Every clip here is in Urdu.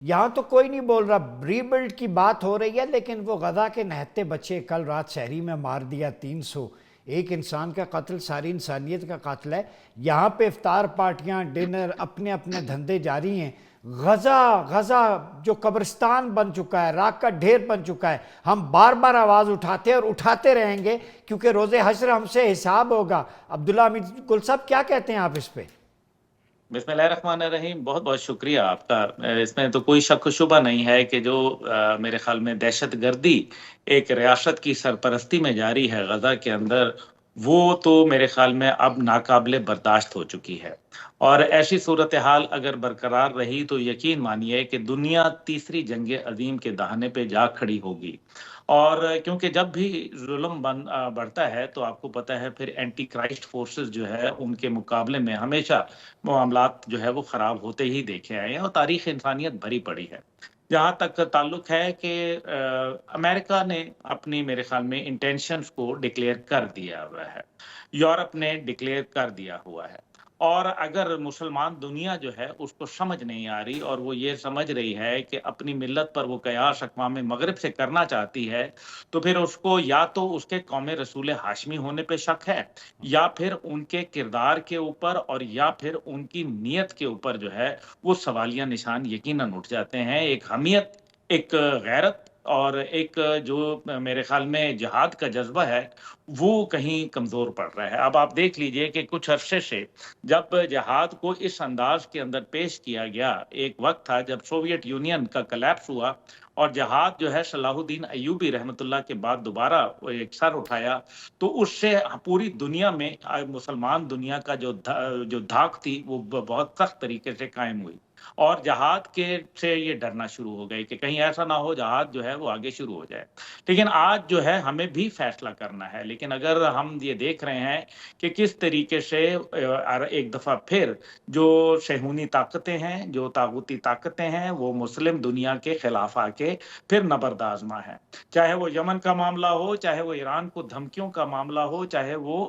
یہاں تو کوئی نہیں بول رہا، ری بلڈ کی بات ہو رہی ہے، لیکن وہ غزہ کے نہتے بچے کل رات شہری میں مار دیا 300، ایک انسان کا قتل ساری انسانیت کا قتل ہے۔ یہاں پہ افطار پارٹیاں، ڈنر، اپنے اپنے دھندے جاری ہیں۔ غزہ جو قبرستان بن چکا ہے، راکھ کا ڈھیر بن چکا ہے، ہم بار بار آواز اٹھاتے اور اٹھاتے رہیں گے کیونکہ روز حشر ہم سے حساب ہوگا۔ عبداللہ حمید گل صاحب کیا کہتے ہیں آپ اس پہ؟ بسم اللہ الرحمن الرحیم، بہت بہت شکریہ آپ کا۔ اس میں تو کوئی شک و شبہ نہیں ہے کہ جو میرے خیال میں دہشت گردی ایک ریاست کی سرپرستی میں جاری ہے غزہ کے اندر، وہ تو میرے خیال میں اب ناقابل برداشت ہو چکی ہے۔ اور ایسی صورتحال اگر برقرار رہی تو یقین مانیے کہ دنیا تیسری جنگ عظیم کے دہانے پہ جا کھڑی ہوگی۔ اور کیونکہ جب بھی ظلم بڑھتا ہے تو آپ کو پتہ ہے پھر اینٹی کرائسٹ فورسز جو ہے ان کے مقابلے میں ہمیشہ معاملات جو ہے وہ خراب ہوتے ہی دیکھے آئے ہیں، اور تاریخ انسانیت بھری پڑی ہے۔ جہاں تک تعلق ہے کہ امریکہ نے اپنی میرے خیال میں انٹینشنز کو ڈکلیئر کر دیا ہوا ہے، یورپ نے ڈکلیئر کر دیا ہوا ہے، اور اگر مسلمان دنیا جو ہے اس کو سمجھ نہیں آ رہی اور وہ یہ سمجھ رہی ہے کہ اپنی ملت پر وہ قیاس اقوام مغرب سے کرنا چاہتی ہے، تو پھر اس کو یا تو اس کے قوم رسول ہاشمی ہونے پہ شک ہے، یا پھر ان کے کردار کے اوپر، اور یا پھر ان کی نیت کے اوپر جو ہے وہ سوالیہ نشان یقیناً اٹھ جاتے ہیں۔ ایک حمیت، ایک غیرت، اور ایک جو میرے خیال میں جہاد کا جذبہ ہے وہ کہیں کمزور پڑ رہا ہے۔ اب آپ دیکھ لیجئے کہ کچھ عرصے سے جب جہاد کو اس انداز کے اندر پیش کیا گیا، ایک وقت تھا جب سوویت یونین کا کلیپس ہوا اور جہاد جو ہے صلاح الدین ایوبی رحمۃ اللہ کے بعد دوبارہ ایک سر اٹھایا، تو اس سے پوری دنیا میں مسلمان دنیا کا جو دھاک تھی وہ بہت سخت طریقے سے قائم ہوئی، اور جہاد کے سے یہ ڈرنا شروع ہو گئی کہ کہیں ایسا نہ ہو جہاد جو ہے وہ آگے شروع ہو جائے۔ لیکن آج جو ہے ہمیں بھی فیصلہ کرنا ہے، لیکن اگر ہم یہ دیکھ رہے ہیں کہ کس طریقے سے ایک دفعہ پھر جو صہیونی طاقتیں ہیں، جو طاغوتی طاقتیں ہیں، وہ مسلم دنیا کے خلاف آ کے پھر نبرد آزما ہے، چاہے وہ یمن کا معاملہ ہو، چاہے وہ ایران کو دھمکیوں کا معاملہ ہو، چاہے وہ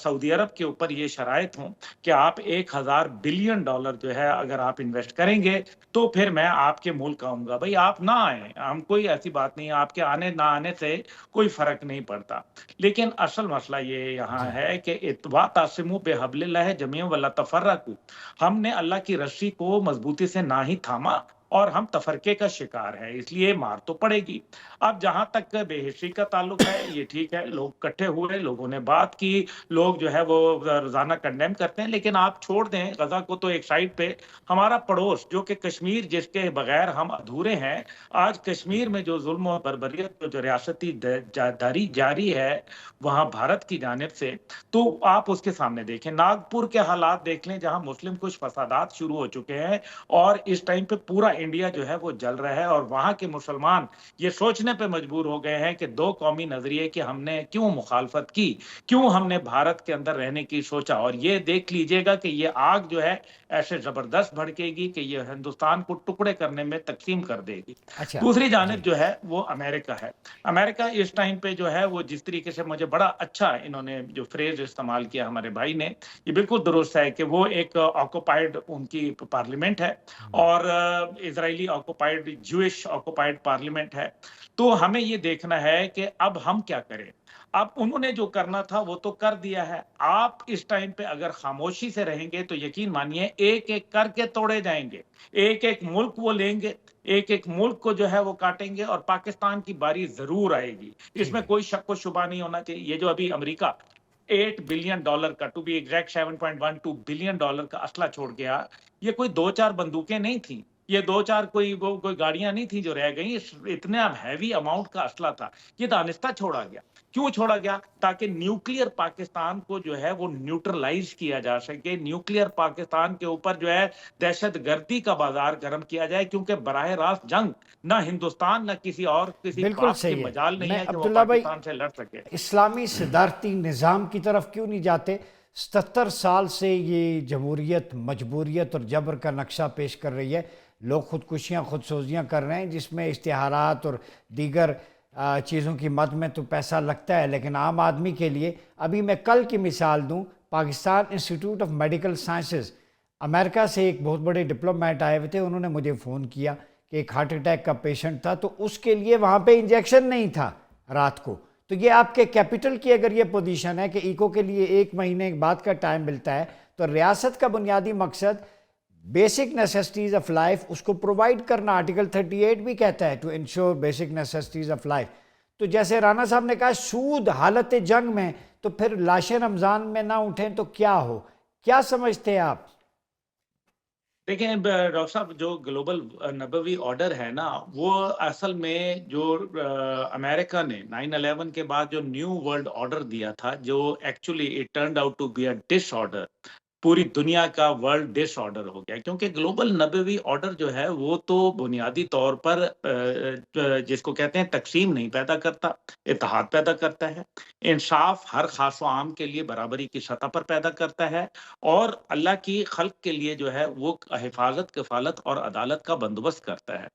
سعودی عرب کے اوپر یہ شرائط ہوں کہ آپ 1000 بلین ڈالر جو ہے اگر آپ انویسٹ کریں گے تو پھر میں آپ کے ملک آؤں گا۔ بھائی آپ نہ آئیں، ہم کوئی ایسی بات نہیں، آپ کے آنے نہ آنے سے کوئی فرق نہیں پڑتا، لیکن اصل مسئلہ یہ یہاں جی ہے کہ واعتصموا بحبل اللہ جميعا ولا تفرقوا، ہم نے اللہ کی رسی کو مضبوطی سے نہ ہی تھاما اور ہم تفرقے کا شکار ہے، اس لیے مار تو پڑے گی۔ اب جہاں تک بے حسی کا تعلق ہے، یہ ٹھیک ہے، لوگ اکٹھے ہوئے، لوگوں نے بات کی، لوگ جو ہے وہ روزانہ کنڈیم کرتے ہیں، لیکن آپ چھوڑ دیں غزہ کو تو ایک سائڈ پہ، ہمارا پڑوس جو کہ کشمیر، جس کے بغیر ہم ادھورے ہیں، آج کشمیر میں جو ظلم و بربریت جو ریاستی داری جاری ہے وہاں بھارت کی جانب سے، تو آپ اس کے سامنے دیکھیں، ناگپور کے حالات دیکھ لیں جہاں مسلم کچھ فسادات شروع ہو چکے ہیں، اور اس ٹائم پہ پورا انڈیا جو ہے وہ جل رہا ہے، اور وہاں کے مسلمان یہ سوچنے پہ مجبور ہو گئے ہیں کہ دو قومی نظریے کی ہم نے کیوں مخالفت کی، کیوں ہم نے بھارت کے اندر رہنے کی سوچا۔ اور یہ دیکھ لیجئے گا کہ یہ آگ جو ہے ایسے زبردست بھڑکے گی کہ یہ ہندوستان کو ٹکڑے کرنے میں تقسیم کر دے گی۔ اچھا دوسری جی جانب جو ہے وہ امریکہ ہے۔ امریکہ اس ٹائم پہ جو ہے وہ جس طریقے سے، مجھے بڑا اچھا انہوں نے جو فریز استعمال کیا ہمارے بھائی نے، یہ بالکل درست ہے کہ وہ ایک آکوپائڈ ان کی پارلیمنٹ ہے، اور اسرائیلی آکوپائڈ، جوئش آکوپائڈ پارلیمنٹ ہے۔ تو ہمیں یہ دیکھنا ہے کہ اب ہم کیا کریں۔ اب انہوں نے جو کرنا تھا وہ تو کر دیا ہے، آپ اس ٹائم پہ اگر خاموشی سے رہیں گے تو یقین مانیے ایک ایک کر کے توڑے جائیں گے، ایک ایک ملک وہ لیں گے، ایک ایک ملک کو جو ہے وہ کاٹیں گے، اور پاکستان کی باری ضرور آئے گی، اس میں ٹھیک ہے کوئی شک و شبہ نہیں ہونا چاہیے۔ یہ جو ابھی امریکہ 8 بلین ڈالر کا، to be exact 7.12 billion dollar کا اسلحہ چھوڑ گیا، یہ کوئی دو چار بندوقیں نہیں تھیں، یہ دو چار کوئی گاڑیاں نہیں تھیں جو رہ گئیں، اتنا ہیوی اماؤنٹ کا اسلحہ تھا، یہ دانستہ چھوڑا گیا۔ کیوں چھوڑا گیا؟ تاکہ نیوکلیئر پاکستان کو جو ہے وہ نیوٹرلائز کیا جا سکے، نیوکلیئر پاکستان کے اوپر جو ہے دہشت گردی کا بازار گرم کیا جائے، کیونکہ براہ راست جنگ نہ ہندوستان نہ کسی بالکل باپ کے صحیح ہے۔ مجال نہیں میں ہے کہ وہ عبداللہ بھائی پاکستان سے لڑ سکے۔ اسلامی صدارتی نظام کی طرف کیوں نہیں جاتے؟ 77 سال سے یہ جمہوریت مجبوریت اور جبر کا نقشہ پیش کر رہی ہے، لوگ خودکشیاں خودسوزیاں کر رہے ہیں جس میں اشتہارات اور دیگر چیزوں کی مد میں تو پیسہ لگتا ہے، لیکن عام آدمی کے لیے ابھی میں کل کی مثال دوں، Pakistan institute of medical sciences امریکہ سے ایک بہت بڑے ڈپلومیٹ آئے ہوئے تھے، انہوں نے مجھے فون کیا کہ ایک ہارٹ اٹیک کا پیشنٹ تھا، تو اس کے لیے وہاں پہ انجیکشن نہیں تھا رات کو. تو یہ آپ کے کیپٹل کی اگر یہ پوزیشن ہے کہ ایکو کے لیے 1 مہینے بعد کا ٹائم ملتا ہے، تو ریاست کا بنیادی مقصد بیسک نیسیسٹیز آف لائف اس کو پرووائڈ کرنا. آرٹیکل 38 بھی کہتا ہے to ensure basic necessities of life. تو جیسے رانا صاحب نے کہا سود حالت جنگ میں، تو پھر لاشیں رمضان میں نہ اٹھیں تو کیا ہو؟ کیا سمجھتے ہیں آپ؟ دیکھیں ڈاکٹر صاحب، جو گلوبل نبوی آرڈر ہے نا، وہ اصل میں جو امریکہ نے 9/11 کے بعد جو نیو ورلڈ آرڈر دیا تھا، جو actually it turned out to be a disorder, پوری دنیا کا ورلڈ ڈس آرڈر ہو گیا. کیونکہ گلوبل نبوی آرڈر جو ہے وہ تو بنیادی طور پر جس کو کہتے ہیں تقسیم نہیں پیدا کرتا، اتحاد پیدا کرتا ہے، انصاف ہر خاص و عام کے لیے برابری کی سطح پر پیدا کرتا ہے، اور اللہ کی خلق کے لیے جو ہے وہ حفاظت، کفالت اور عدالت کا بندوبست کرتا ہے.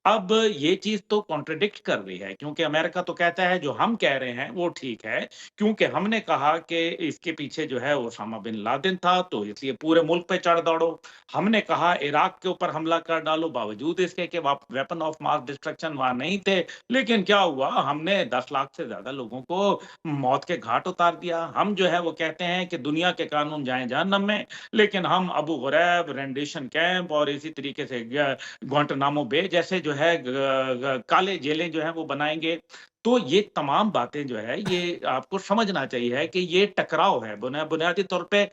اب یہ چیز تو کانٹرڈکٹ کر رہی ہے، کیونکہ امریکہ تو کہتا ہے جو ہم کہہ رہے ہیں وہ ٹھیک ہے، کیونکہ ہم نے کہا کہ اس کے پیچھے جو ہے اسامہ بن لادن تھا، تو اس لیے پورے ملک پہ چڑھ دوڑو. ہم نے کہا عراق کے اوپر حملہ کر ڈالو، باوجود اس کے کہ ویپن آف ماس ڈسٹرکشن وہاں نہیں تھے، لیکن کیا ہوا، ہم نے 10 لاکھ سے زیادہ لوگوں کو موت کے گھاٹ اتار دیا. ہم جو ہے وہ کہتے ہیں کہ دنیا کے قانون جائیں جہنم میں، لیکن ہم ابو غریب، رینڈیشن کیمپ اور اسی طریقے سے گوانٹانامو بے جیسے جو ہے کالے جیلیں جو ہیں وہ بنائیں گے. تو یہ تمام باتیں جو ہے یہ آپ کو سمجھنا چاہیے کہ یہ ٹکراؤ ہے بنیادی طور پہ.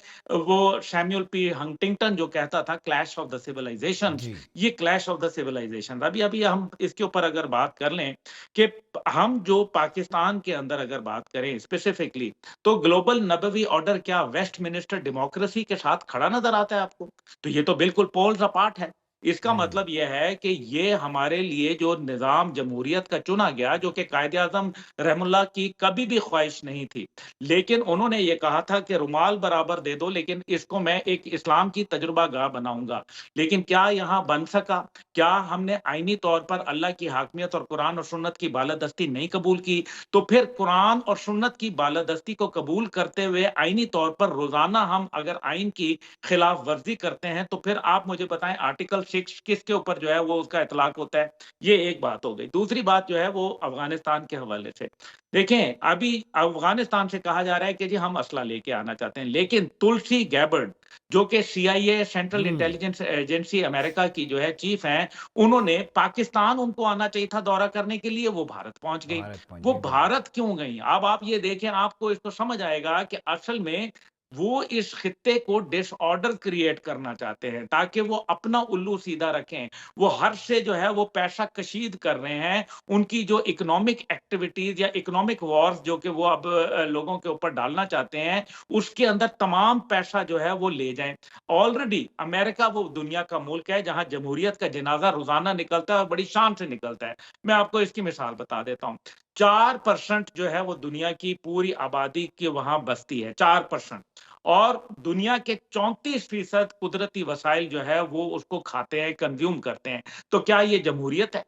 وہ سیمیول پی ہنٹنگٹن جو کہتا تھا کلیش آف دا سیولائزیشن، جی یہ کلیش آف دا سیولائزیشن. ابھی ہم اس کے اوپر اگر بات کر لیں کہ ہم جو پاکستان کے اندر اگر بات کریں اسپیسیفکلی، تو گلوبل نبوی آرڈر کیا ویسٹ منسٹر ڈیموکریسی کے ساتھ کھڑا نظر آتا ہے آپ کو؟ تو یہ تو بالکل پولز اپارٹ ہے. اس کا مطلب یہ ہے کہ یہ ہمارے لیے جو نظام جمہوریت کا چنا گیا، جو کہ قائد اعظم رحم اللہ کی کبھی بھی خواہش نہیں تھی، لیکن انہوں نے یہ کہا تھا کہ رومال برابر دے دو، لیکن اس کو میں ایک اسلام کی تجربہ گاہ بناؤں گا. لیکن کیا یہاں بن سکا؟ کیا ہم نے آئینی طور پر اللہ کی حاکمیت اور قرآن اور سنت کی بالادستی نہیں قبول کی؟ تو پھر قرآن اور سنت کی بالادستی کو قبول کرتے ہوئے آئینی طور پر روزانہ ہم اگر آئین کی خلاف ورزی کرتے ہیں، تو پھر آپ مجھے بتائیں آرٹیکل 6 کس کے اوپر جو ہے وہ اس کا اطلاق ہوتا ہے؟ یہ ایک بات ہو گئی. دوسری بات جو ہے وہ افغانستان کے حوالے سے دیکھیں، ابھی افغانستان سے کہا جا رہا ہے کہ جی ہم اسلحہ لے کے آنا چاہتے ہیں، لیکن تلسی گیبرڈ جو کہ CIA سینٹرل انٹیلیجنس ایجنسی امریکہ کی جو ہے چیف ہیں، انہوں نے پاکستان ان کو آنا چاہیے تھا دورہ کرنے کے لیے، وہ بھارت پہنچ گئی. بھارت پہنچ وہ گئی، بالکل. بھارت کیوں گئی؟ اب آپ یہ دیکھیں، آپ کو اس کو سمجھ آئے گا کہ اصل میں وہ اس خطے کو ڈس آرڈر کریٹ کرنا چاہتے ہیں تاکہ وہ اپنا الو سیدھا رکھیں. وہ ہر سے جو ہے وہ پیسہ کشید کر رہے ہیں. ان کی جو اکنامک ایکٹیویٹیز یا اکنامک وارز جو کہ وہ اب لوگوں کے اوپر ڈالنا چاہتے ہیں، اس کے اندر تمام پیسہ جو ہے وہ لے جائیں. آلریڈی امریکہ وہ دنیا کا ملک ہے جہاں جمہوریت کا جنازہ روزانہ نکلتا ہے اور بڑی شان سے نکلتا ہے. میں آپ کو اس کی مثال بتا دیتا ہوں. 4% جو ہے وہ دنیا کی پوری آبادی کی وہاں بستی ہے، 4%. اور دنیا کے 34% قدرتی وسائل جو ہے وہ اس کو کھاتے ہیں، کنزیوم کرتے ہیں. تو کیا یہ جمہوریت ہے؟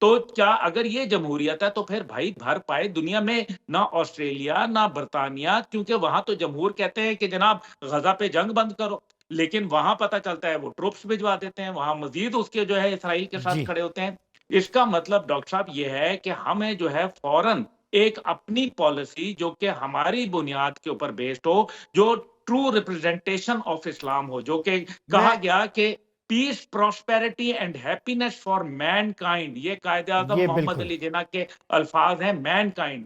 تو کیا اگر یہ جمہوریت ہے تو پھر بھائی بھر پائے دنیا میں نہ آسٹریلیا نہ برطانیہ، کیونکہ وہاں تو جمہور کہتے ہیں کہ جناب غزہ پہ جنگ بند کرو، لیکن وہاں پتہ چلتا ہے وہ ٹروپس بھجوا دیتے ہیں، وہاں مزید اس کے جو ہے اسرائیل کے ساتھ جی کھڑے ہوتے ہیں. اس کا مطلب ڈاکٹر صاحب یہ ہے کہ ہمیں جو ہے فوراً ایک اپنی پالیسی جو کہ ہماری بنیاد کے اوپر بیسڈ ہو، جو ٹرو ریپرزینٹیشن آف اسلام ہو، جو کہ میں کہا گیا کہ peace, prosperity and happiness for mankind. یہ قائد اعظم یہ محمد بالکل علی جناح کے الفاظ ہیں، مین کائنڈ.